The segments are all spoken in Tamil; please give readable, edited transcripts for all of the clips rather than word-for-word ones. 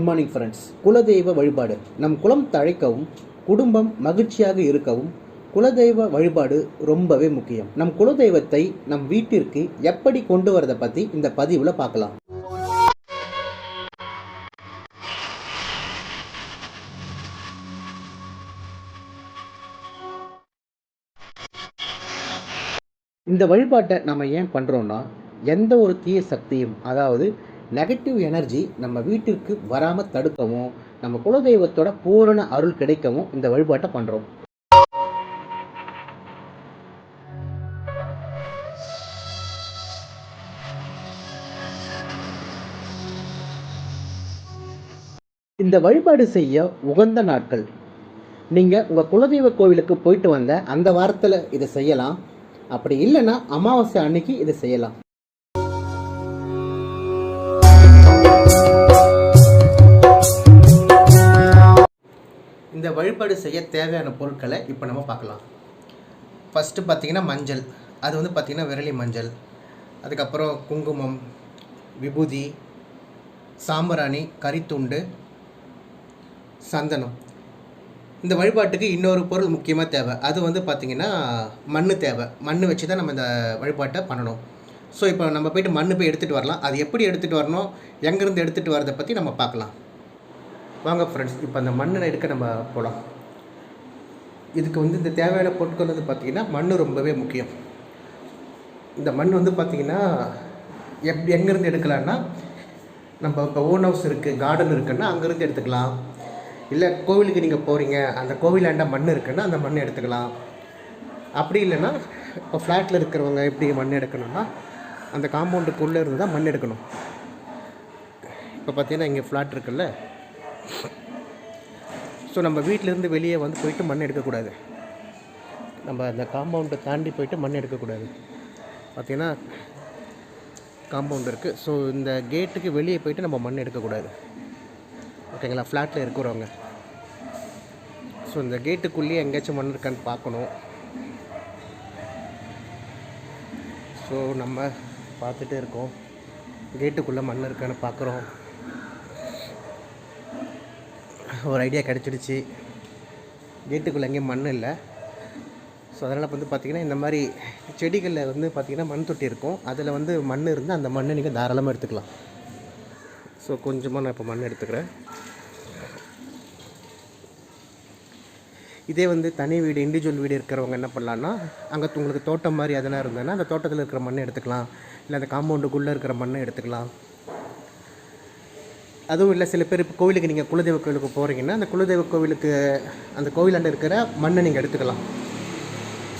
Morning friends. குலதெய்வ வழிபாடு நம் குலம் தழைக்கவும் குடும்பம் மகிழ்ச்சியாக இருக்கவும் குலதெய்வ வழிபாடு ரொம்பவே முக்கியம். நம் குலதெய்வத்தை நம் வீட்டிற்கு எப்படி கொண்டு வரதை பற்றி இந்த பதிவில் பார்க்கலாம். இந்த வழிபாட்டை நம்ம ஏன் பண்ணுறோன்னா, எந்த ஒரு தீய சக்தியும், அதாவது நெகட்டிவ் எனர்ஜி நம்ம வீட்டிற்கு வராமல் தடுக்கவும், நம்ம குலதெய்வத்தோட பூரண அருள் கிடைக்கவும் இந்த வழிபாட்டை பண்ணுறோம். இந்த வழிபாடு செய்ய உகந்த நாட்கள், நீங்கள் உங்கள் குலதெய்வ கோவிலுக்கு போயிட்டு வந்த அந்த வாரத்தில் இதை செய்யலாம். அப்படி இல்லைன்னா அமாவாசை அன்னைக்கு இதை செய்யலாம். இந்த வழிபாடு செய்ய தேவையான பொருட்களை இப்போ நம்ம பார்க்கலாம். ஃபஸ்ட்டு பார்த்திங்கன்னா மஞ்சள், அது வந்து பார்த்திங்கன்னா விரலி மஞ்சள், அதுக்கப்புறம் குங்குமம், விபூதி, சாம்பிராணி, கரித்துண்டு, சந்தனம். இந்த வழிபாட்டுக்கு இன்னொரு பொருள் முக்கியமாக தேவை. அது வந்து பார்த்திங்கன்னா மண் தேவை. மண் வச்சு தான் நம்ம இந்த வழிபாட்டை பண்ணணும். ஸோ இப்போ நம்ம போய்ட்டு மண் போய் எடுத்துகிட்டு வரலாம். அது எப்படி எடுத்துகிட்டு வரணும், எங்கேருந்து எடுத்துகிட்டு வரதை பற்றி நம்ம பார்க்கலாம். வாங்க ஃப்ரெண்ட்ஸ், இப்போ அந்த மண்ணை எடுக்க நம்ம போகலாம். இதுக்கு வந்து இந்த தேவையான பொருட்கள் வந்து பார்த்திங்கன்னா மண் ரொம்பவே முக்கியம். இந்த மண் வந்து பார்த்திங்கன்னா எங்கேருந்து எடுக்கலான்னா, நம்ம இப்போ ஓன் ஹவுஸ் இருக்குது, கார்டன் இருக்குன்னா அங்கேருந்து எடுத்துக்கலாம். இல்லை கோவிலுக்கு நீங்கள் போகிறீங்க, அந்த கோவிலாண்ட மண் இருக்குன்னா அந்த மண் எடுத்துக்கலாம். அப்படி இல்லைன்னா இப்போ ஃப்ளாட்டில் இருக்கிறவங்க எப்படி மண் எடுக்கணும்னா, அந்த காம்பவுண்டுக்குள்ளே இருந்து தான் மண் எடுக்கணும். இப்போ பார்த்தீங்கன்னா இங்கே ஃப்ளாட் இருக்குல்ல, ஸோ நம்ம வீட்டிலேருந்து வெளியே வந்து போயிட்டு மண் எடுக்கக்கூடாது. நம்ம அந்த காம்பவுண்டை தாண்டி போயிட்டு மண் எடுக்கக்கூடாது. பார்த்திங்கன்னா காம்பவுண்ட் இருக்குது, ஸோ இந்த கேட்டுக்கு வெளியே போயிட்டு நம்ம மண் எடுக்கக்கூடாது. ஓகேங்களா, ஃப்ளாட்டில் இருக்கிறவங்க. ஸோ இந்த கேட்டுக்குள்ளேயே எங்கேயாச்சும் மண் இருக்கான்னு பார்க்கணும். ஸோ நம்ம பார்த்துட்டே இருக்கோம், கேட்டுக்குள்ளே மண் இருக்கான்னு பார்க்குறோம். ஒரு ஐடியா கிடச்சிடுச்சு, கேட்டுக்குள்ளே எங்கேயும் மண் இல்லை. ஸோ அதனால் வந்து பார்த்திங்கன்னா இந்த மாதிரி செடிகளில் வந்து பார்த்திங்கன்னா மண் தொட்டி இருக்கும், அதில் வந்து மண் இருந்தால் அந்த மண்ணை நீங்கள் தாராளமாக எடுத்துக்கலாம். ஸோ கொஞ்சமாக நான் இப்போ மண் எடுத்துக்கிறேன். இதே வந்து தனி வீடு, இண்டிவிஜுவல் வீடு இருக்கிறவங்க என்ன பண்ணலான்னா, அங்கே உங்களுக்கு தோட்டம் மாதிரி அதெல்லாம் இருந்ததுன்னா அந்த தோட்டத்தில் இருக்கிற மண்ணை எடுத்துக்கலாம். இல்லை அந்த காம்பவுண்டுக்குள்ளே இருக்கிற மண்ணை எடுத்துக்கலாம். அதுவும் இல்லை, சில பேர் இப்போ கோவிலுக்கு நீங்கள் குலதெய்வ கோவிலுக்கு போகிறீங்கன்னா, அந்த குலதெய்வ கோவிலுக்கு அந்த கோவிலாண்ட இருக்கிற மண்ணை நீங்கள் எடுத்துக்கலாம்.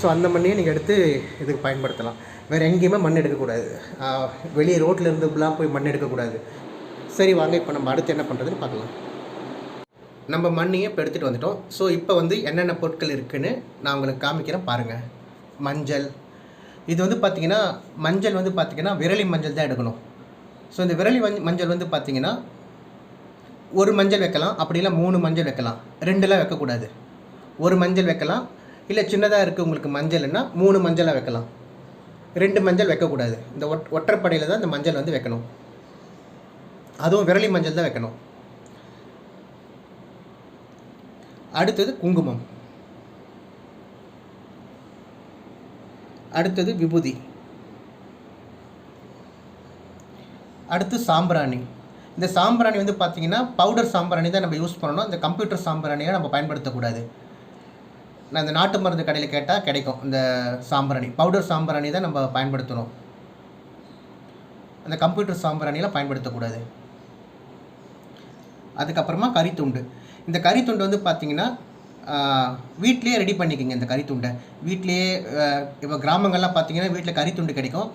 ஸோ அந்த மண்ணையே நீங்கள் எடுத்து இதுக்கு பயன்படுத்தலாம். வேறு எங்கேயுமே மண் எடுக்கக்கூடாது. வெளியே ரோட்டில் இருந்துலாம் போய் மண் எடுக்கக்கூடாது. சரி வாங்க, இப்போ நம்ம அடுத்து என்ன பண்ணுறதுன்னு பார்க்கலாம். நம்ம மண்ணையே இப்போ எடுத்துகிட்டு வந்துட்டோம். ஸோ இப்போ வந்து என்னென்ன பொருட்கள் இருக்குதுன்னு நான் உங்களுக்கு காமிக்கிறேன் பாருங்கள். மஞ்சள், இது வந்து பார்த்திங்கன்னா மஞ்சள் வந்து பார்த்திங்கன்னா விரலி மஞ்சள் தான் எடுக்கணும். ஸோ இந்த விரலி மஞ்சள் வந்து பார்த்திங்கன்னா ஒரு மஞ்சள் வைக்கலாம், அப்படி இல்லை 3 மஞ்சள் வைக்கலாம். 2லாம் வைக்கக்கூடாது. ஒரு மஞ்சள் வைக்கலாம், இல்லை சின்னதாக இருக்குது உங்களுக்கு மஞ்சள்னா 3 மஞ்சளாக வைக்கலாம். 2 மஞ்சள் வைக்கக்கூடாது. இந்த ஒற்றைப்படையில் தான் இந்த மஞ்சள் வந்து வைக்கணும். அதுவும் விரலி மஞ்சள் தான் வைக்கணும். அடுத்தது குங்குமம், அடுத்தது விபூதி, அடுத்து சாம்பிராணி. இந்த சாம்பிராணி வந்து பார்த்திங்கன்னா பவுடர் சாம்பிராணி தான் நம்ம யூஸ் பண்ணணும். இந்த கம்ப்யூட்டர் சாம்பிராணியை நம்ம பயன்படுத்தக்கூடாது. நான் இந்த நாட்டு மருந்து கடையில் கேட்டால் கிடைக்கும். இந்த சாம்பிராணி பவுடர் சாம்பிராணி தான் நம்ம பயன்படுத்தணும். அந்த கம்ப்யூட்டர் சாம்பிராணியெலாம் பயன்படுத்தக்கூடாது. அதுக்கப்புறமா கரித்துண்டு. இந்த கரித்துண்டு வந்து பார்த்திங்கன்னா வீட்லேயே ரெடி பண்ணிக்கோங்க. இந்த கரித்துண்டை வீட்லேயே, இப்போ கிராமங்கள்லாம் பார்த்திங்கன்னா வீட்டில் கரித்துண்டு கிடைக்கும்,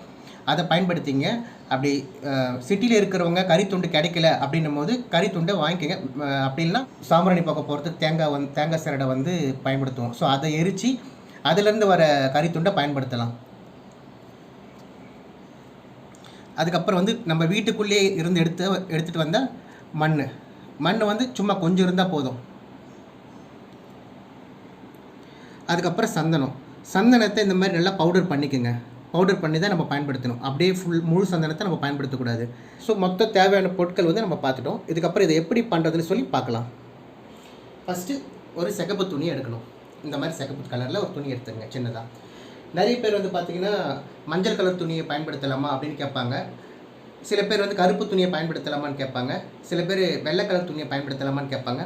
அதை பயன்படுத்திங்க. அப்படி சிட்டியில் இருக்கிறவங்க கரித்துண்டு கிடைக்கல அப்படின்னும் போது கரித்துண்டை வாங்கிக்கோங்க. அப்படி இல்லைனா சாம்பிராணி பார்க்க போகிறதுக்கு தேங்காய் சிரடை வந்து பயன்படுத்துவோம். ஸோ அதை எரித்து அதிலேருந்து வர கரித்துண்டை பயன்படுத்தலாம். அதுக்கப்புறம் வந்து நம்ம வீட்டுக்குள்ளேயே இருந்து எடுத்துகிட்டு வந்த மண் வந்து சும்மா கொஞ்சம் இருந்தால் போதும். அதுக்கப்புறம் சந்தனத்தை இந்த மாதிரி நல்லா பவுடர் பண்ணிக்கோங்க. பவுடர் பண்ணி தான் நம்ம பயன்படுத்தணும். அப்படியே முழு சந்தனத்தை நம்ம பயன்படுத்தக்கூடாது. ஸோ மொத்த தேவையான பொருட்கள் வந்து நம்ம பார்த்துட்டோம். இதுக்கப்புறம் இதை எப்படி பண்ணுறதுன்னு சொல்லி பார்க்கலாம். ஃபஸ்ட்டு ஒரு சிகப்பு துணி எடுக்கணும். இந்த மாதிரி சிகப்பு கலரில் ஒரு துணி எடுத்துங்க சின்னதாக. நிறைய பேர் வந்து பார்த்திங்கன்னா மஞ்சள் கலர் துணியை பயன்படுத்தலாமா அப்படின்னு கேட்பாங்க. சில பேர் வந்து கருப்பு துணியை பயன்படுத்தலாமான்னு கேட்பாங்க. சில பேர் வெள்ளை கலர் துணியை பயன்படுத்தலாமான்னு கேட்பாங்க.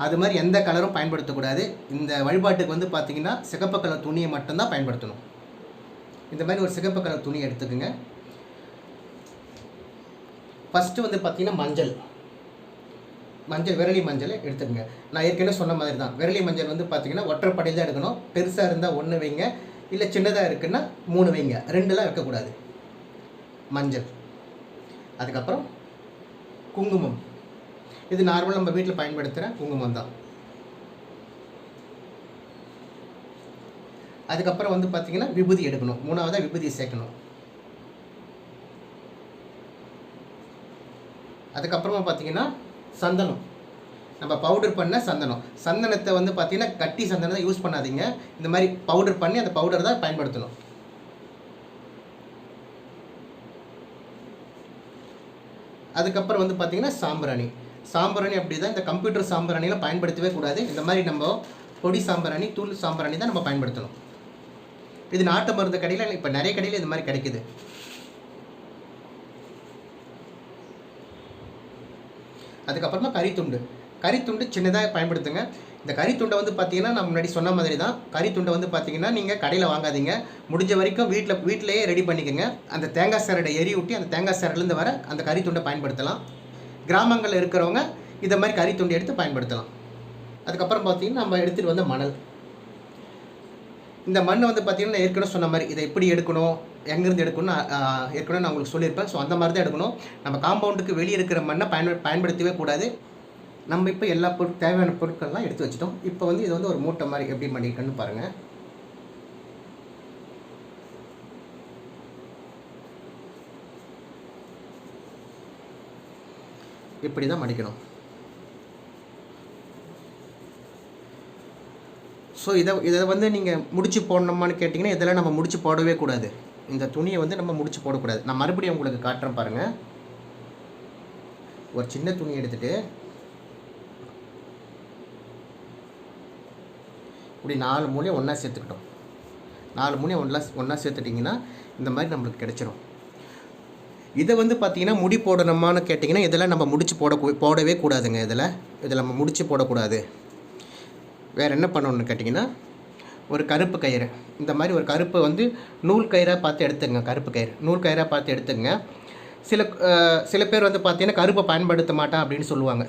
அது மாதிரி எந்த கலரும் பயன்படுத்தக்கூடாது. இந்த வழிபாட்டுக்கு வந்து பார்த்திங்கன்னா சிகப்பு கலர் துணியை மட்டும்தான் பயன்படுத்தணும். இந்த மாதிரி ஒரு சிகப்பு கலர் துணி எடுத்துக்கோங்க. ஃபஸ்ட்டு வந்து பார்த்திங்கன்னா மஞ்சள் விரலி மஞ்சள் எடுத்துக்கோங்க. நான் ஏற்கனவே சொன்ன மாதிரி தான். விரலி மஞ்சள் வந்து பார்த்திங்கன்னா ஒற்றைப்படையில் தான் எடுக்கணும். பெருசாக இருந்தால் 1 வைங்க, இல்லை சின்னதாக இருக்குன்னா 3 வைங்க, 2லாம் வைக்கக்கூடாது. மஞ்சள், அதுக்கப்புறம் குங்குமம். இது நார்மல் நம்ம வீட்டில் பயன்படுத்துகிற குங்குமம் தான். அதுக்கப்புறம் வந்து பார்த்திங்கன்னா விபூதி எடுக்கணும். 3ஆவதாக விபூதியை சேர்க்கணும். அதுக்கப்புறமா பார்த்திங்கன்னா சந்தனம், நம்ம பவுடர் பண்ண சந்தனம். சந்தனத்தை வந்து பார்த்திங்கன்னா கட்டி சந்தனத்தை யூஸ் பண்ணாதீங்க. இந்த மாதிரி பவுடர் பண்ணி அந்த பவுடர் தான் பயன்படுத்தணும். அதுக்கப்புறம் வந்து பார்த்திங்கன்னா சாம்பிராணி அப்படி தான். இந்த கம்ப்யூட்டர் சாம்பிராணியில் பயன்படுத்தவே கூடாது. இந்த மாதிரி நம்ம பொடி சாம்பிராணி, தூள் சாம்பிராணி தான் நம்ம பயன்படுத்தணும். இது நாட்டு மருந்து கடையில் இப்போ நிறைய கடையில் இது மாதிரி கிடைக்குது. அதுக்கப்புறமா கறித்துண்டு சின்னதாக பயன்படுத்துங்க. இந்த கறித்துண்டை வந்து பார்த்திங்கன்னா நான் முன்னாடி சொன்ன மாதிரி தான். கறித்துண்டை வந்து பார்த்திங்கன்னா நீங்கள் கடையில் வாங்காதீங்க. முடிஞ்ச வரைக்கும் வீட்டிலையே ரெடி பண்ணிக்கோங்க. அந்த தேங்காய் சரடை ஊட்டி அந்த தேங்காய் சரடுலேருந்து வர அந்த கறித்துண்டை பயன்படுத்தலாம். கிராமங்களில் இருக்கிறவங்க இதை மாதிரி கறித்துண்டை எடுத்து பயன்படுத்தலாம். அதுக்கப்புறம் பார்த்திங்கன்னா நம்ம எடுத்துகிட்டு வந்த மணல். இந்த மண் வந்து பார்த்திங்கன்னா நான் ஏற்கனவே சொன்ன மாதிரி இதை எப்படி எடுக்கணும், எங்கேருந்து எடுக்கணும்னு ஏற்கனவே நான் உங்களுக்கு சொல்லியிருப்பேன். ஸோ அந்த மாதிரி தான் எடுக்கணும். நம்ம காம்பவுண்டுக்கு வெளியே இருக்கிற மண்ணை பயன்படுத்தவே கூடாது. நம்ம இப்போ எல்லா தேவையான பொருட்கள்லாம் எடுத்து வச்சிட்டோம். இப்போ வந்து இது வந்து ஒரு மூட்டை மாதிரி எப்படி பண்ணிக்கணும்னு பாருங்கள். இப்படி தான் மடிக்கணும். ஸோ இதை வந்து நீங்கள் முடிச்சு போடணுமான்னு கேட்டிங்கன்னா இதெல்லாம் நம்ம முடிச்சு போடவே கூடாது. இந்த துணியை வந்து நம்ம முடிச்சு போடக்கூடாது. நான் மறுபடியும் உங்களுக்கு காட்டுறேன் பாருங்கள். ஒரு சின்ன துணி எடுத்துகிட்டு இப்படி 4 மூலையும் ஒன்றா சேர்த்துக்கிட்டோம். 4 மூலையும் ஒன்றா சேர்த்துட்டிங்கன்னா இந்த மாதிரி நம்மளுக்கு கிடச்சிரும். இதை வந்து பார்த்திங்கன்னா முடி போடணுமான்னு கேட்டிங்கன்னா இதெல்லாம் நம்ம முடிச்சு போடவே கூடாதுங்க. இதில் நம்ம முடிச்சு போடக்கூடாது. வேறு என்ன பண்ணணும்னு கேட்டிங்கன்னா ஒரு கருப்பு கயிறு, இந்த மாதிரி ஒரு கருப்பு வந்து நூல் கயிறாக பார்த்து எடுத்துங்க. கருப்பு கயிறு நூல் கயிறாக பார்த்து எடுத்துங்க. சில பேர் வந்து பார்த்திங்கன்னா கருப்பை பயன்படுத்த மாட்டான் அப்படின்னு சொல்லுவாங்க.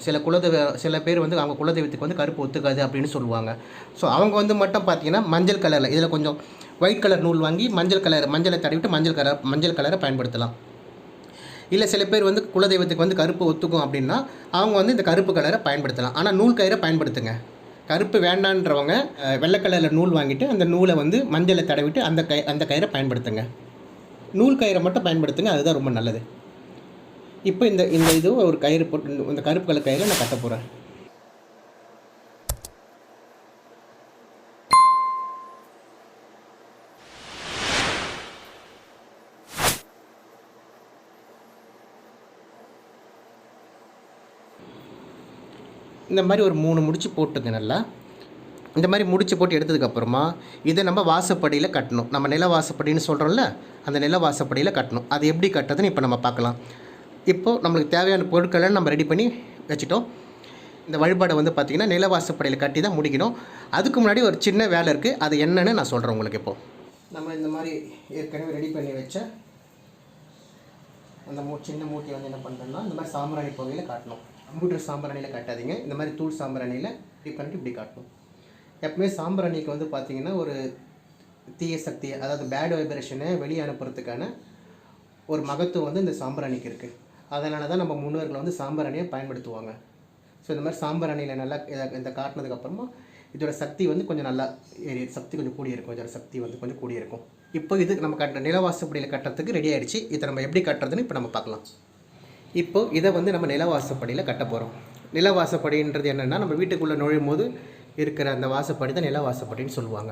சில பேர் வந்து அவங்க குலதெய்வத்துக்கு வந்து கருப்பு ஒத்துக்காது அப்படின்னு சொல்லுவாங்க. ஸோ அவங்க வந்து மட்டும் பார்த்திங்கன்னா மஞ்சள் கலரில் இதில் கொஞ்சம் ஒயிட் கலர் நூல் வாங்கி மஞ்சளை தடவிட்டு மஞ்சள் கலரை பயன்படுத்தலாம். இல்லை சில பேர் வந்து குலதெய்வத்துக்கு வந்து கருப்பு ஒத்துக்கும் அப்படின்னா அவங்க வந்து இந்த கருப்பு கலரை பயன்படுத்தலாம். ஆனால் நூல் கயிறை பயன்படுத்துங்க. கருப்பு வேண்டான்றவங்க வெள்ளை கலரில் நூல் வாங்கிட்டு அந்த நூலை வந்து மஞ்சளை தடவிட்டு அந்த கயிறை பயன்படுத்துங்க. நூல் கயிறை மட்டும் பயன்படுத்துங்க, அதுதான் ரொம்ப நல்லது. இப்போ இந்த இது ஒரு கயிறு போட்டு இந்த கருப்பு கலர் கயிறை நான் கட்ட போகிறேன். இந்த மாதிரி ஒரு 3 முடிச்சு போட்டுங்க. நல்லா இந்த மாதிரி முடிச்சு போட்டு எடுத்ததுக்கப்புறமா இதை நம்ம வாசப்படியில் கட்டணும். நம்ம நில வாசப்படின்னு சொல்கிறோம்ல, அந்த நில வாசப்படியில் கட்டணும். அது எப்படி கட்டுறதுன்னு இப்போ நம்ம பார்க்கலாம். இப்போது நம்மளுக்கு தேவையான பொருட்களை நம்ம ரெடி பண்ணி வச்சுட்டோம். இந்த வழிபாடை வந்து பார்த்திங்கன்னா நில வாசப்படியில் கட்டி தான் முடிக்கணும். அதுக்கு முன்னாடி ஒரு சின்ன வேலை இருக்குது. அது என்னன்னு நான் சொல்கிறேன் உங்களுக்கு. இப்போது நம்ம இந்த மாதிரி ஏற்கனவே ரெடி பண்ணி வச்ச அந்த சின்ன மூட்டையை வந்து என்ன பண்ணுறோம்னா இந்த மாதிரி சாம்பிராணி புகையில் காட்டணும். கம்ப்யூட்டர் சாம்பிராணியில் காட்டாதீங்க. இந்த மாதிரி தூள் சாம்பிராணியில் இப்படி பண்ணிட்டு இப்படி காட்டணும். எப்பவுமே சாம்பிராணிக்கு வந்து பார்த்திங்கன்னா ஒரு தீய சக்தி, அதாவது பேட் வைப்ரேஷனை வெளியே அனுப்புறதுக்கான ஒரு மகத்துவம் வந்து இந்த சாம்பிராணிக்கு இருக்குது. அதனால தான் நம்ம முன்னோர்கள் வந்து சாம்பிராணியை பயன்படுத்துவாங்க. ஸோ இந்த மாதிரி சாம்பிராணியில் நல்லா இந்த காட்டினதுக்கப்புறமா இதோட சக்தி வந்து கொஞ்சம் நல்லா சக்தி கொஞ்சம் கூடியிருக்கும். இதோட சக்தி வந்து கொஞ்சம் கூடியிருக்கும். இப்போ இது நம்ம கட்டுற நிலவாசப்படியில் கட்டுறதுக்கு ரெடி ஆகிடுச்சு. இதை நம்ம எப்படி கட்டுறதுன்னு இப்போ நம்ம பார்க்கலாம். இப்போது இதை வந்து நம்ம நிலவாசப்படியில் கட்ட போகிறோம். நிலவாசப்படின்றது என்னென்னா நம்ம வீட்டுக்குள்ளே நுழையும் போது இருக்கிற அந்த வாசப்படி தான் நிலவாசப்படின்னு சொல்லுவாங்க.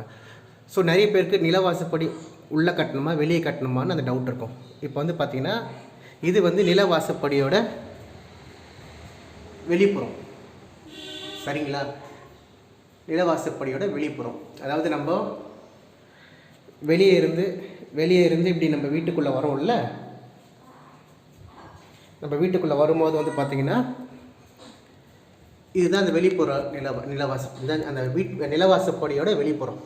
ஸோ நிறைய பேருக்கு நிலவாசப்படி உள்ளே கட்டணுமா வெளியே கட்டணுமான்னு அந்த டவுட் இருக்கும். இப்போ வந்து பார்த்திங்கன்னா இது வந்து நிலவாசப்படியோட வெளிப்புறம், சரிங்களா? நிலவாசப்படியோட வெளிப்புறம், அதாவது நம்ம வெளியே இருந்து இப்படி நம்ம வீட்டுக்குள்ளே வரோம்ல, நம்ம வீட்டுக்குள்ளே வரும்போது வந்து பார்த்திங்கன்னா இதுதான் அந்த வெளிப்புற நிலவாசம், இதுதான் அந்த நிலவாசப்படியோட வெளிப்புறம்.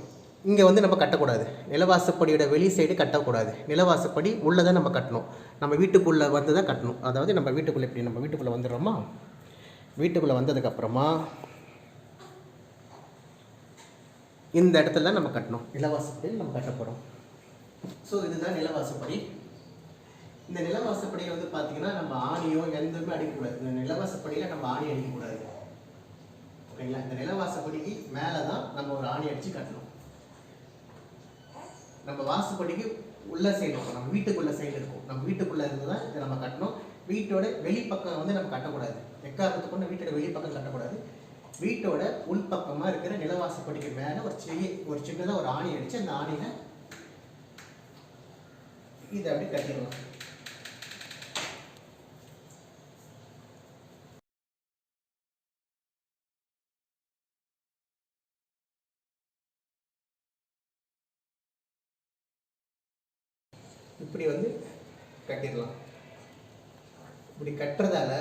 இங்கே வந்து நம்ம கட்டக்கூடாது, நிலவாசப்படியோட வெளி சைடு கட்டக்கூடாது, நிலவாசப்படி உள்ளே தான் நம்ம கட்டணும். நம்ம வீட்டுக்குள்ளே வந்து தான் கட்டணும். அதாவது நம்ம வீட்டுக்குள்ளே இப்படி நம்ம வீட்டுக்குள்ளே வந்துடுறோமா, வீட்டுக்குள்ளே வந்ததுக்கப்புறமா இந்த இடத்துல தான் நம்ம கட்டணும், நிலவாசப்படியில் நம்ம கட்ட போகிறோம். ஸோ இதுதான் நிலவாசப்படி. இந்த நிலவாசப்படியில் வந்து பார்த்திங்கன்னா நம்ம ஆணியோ எதுவுமே அடிக்கக்கூடாது. இந்த நிலவாசப்படியில் நம்ம ஆணி அடிக்கக்கூடாது, ஓகேங்களா? இந்த நிலவாசப்படிக்கு மேலே தான் நம்ம ஒரு ஆணி அடித்து கட்டணும். நம்ம வாசப்படிக்கு உள்ள சைடு இருக்கும், நம்ம வீட்டுக்குள்ள சைடு இருக்கும், நம்ம வீட்டுக்குள்ளே இருந்து தான் இதை நம்ம கட்டணும். வீட்டோட வெளிப்பக்கம் வந்து நம்ம கட்டக்கூடாது, எக்காரணத்துக்கு கொண்டு வீட்டோட வெளிப்பக்கம் கட்டக்கூடாது. வீட்டோட உள்பக்கமாக இருக்கிற நிலவாசப்படிக்கு மேலே ஒரு சின்னதாக ஒரு ஆணி அடித்து அந்த ஆணியில் இதை அப்படி கட்டிடலாம். இப்படி வந்து கட்டிடலாம். இப்படி கட்டுறதால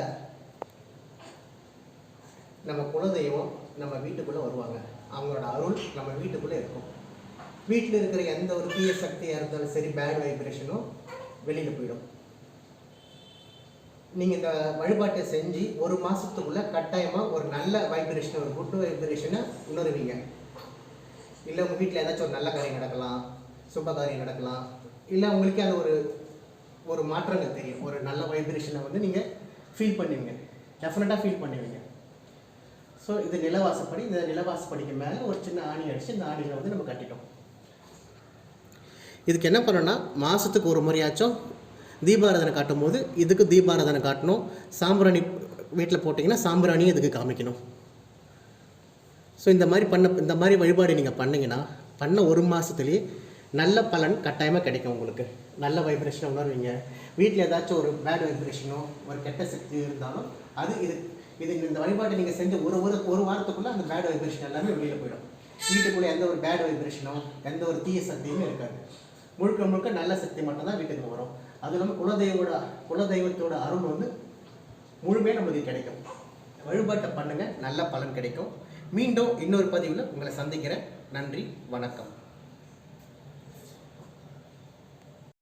நம்ம குலதெய்வம் நம்ம வீட்டுக்குள்ளே வருவாங்க, அவங்களோட அருள் நம்ம வீட்டுக்குள்ளே இருக்கும். வீட்டில் இருக்கிற எந்த ஒரு தீய சக்தியாக இருந்தாலும் சரி, பேட் வைப்ரேஷனும் வெளியில் போயிடும். நீங்கள் இந்த வழிபாட்டை செஞ்சு ஒரு மாதத்துக்குள்ளே கட்டாயமாக ஒரு நல்ல வைப்ரேஷனை, ஒரு குட் வைப்ரேஷனை உணருவீங்க. இல்லை உங்கள் வீட்டில் ஏதாச்சும் ஒரு நல்ல காரியம் நடக்கலாம், சுப காரியம் நடக்கலாம், இல்லை உங்களுக்கே அது ஒரு மாற்றங்கள் தெரியும், ஒரு நல்ல வைப்ரேஷனை வந்து நீங்கள் ஃபீல் பண்ணுவீங்க, டெஃபினட்டாக ஃபீல் பண்ணுவீங்க. ஸோ இது நிலவாசப்படி. இந்த நிலவாசப்படிக்கு மேலே ஒரு சின்ன ஆணி அடித்து இந்த ஆணியில் வந்து நம்ம கட்டிட்டோம். இதுக்கு என்ன பண்ணணும்னா, மாதத்துக்கு ஒரு முறையாச்சும் தீபாராதனை காட்டும் போது இதுக்கு தீபாராதனை காட்டணும். சாம்பிராணி வீட்டில் போட்டிங்கன்னா சாம்பிராணியும் இதுக்கு காமிக்கணும். ஸோ இந்த மாதிரி வழிபாடு நீங்கள் பண்ணிங்கன்னா பண்ண ஒரு மாதத்துலேயே நல்ல பலன் கட்டாயமாக கிடைக்கும். உங்களுக்கு நல்ல வைப்ரேஷனை உணர்வீங்க. வீட்டில் ஏதாச்சும் ஒரு பேட் வைப்ரேஷனோ ஒரு கெட்ட சக்தி இருந்தாலும் அது இது இந்த வழிபாட்டை நீங்கள் செஞ்ச ஒரு வாரத்துக்குள்ளே அந்த பேட் வைப்ரேஷன் எல்லாமே வெளியில் போயிடும். வீட்டுக்குள்ளே எந்த ஒரு பேட் வைப்ரேஷனோ எந்த ஒரு தீய சக்தியுமே இருக்காது. முழுக்க நல்ல சக்தி மட்டும்தான் வீட்டுக்கு வரும். அது இல்லாமல் குலதெய்வத்தோட அருள் வந்து முழுமையாக நம்மளுக்கு கிடைக்கும். வழிபாட்டை பண்ணுங்கள், நல்ல பலன் கிடைக்கும். மீண்டும் இன்னொரு பதிவில் உங்களை சந்திக்கிறேன். நன்றி, வணக்கம்.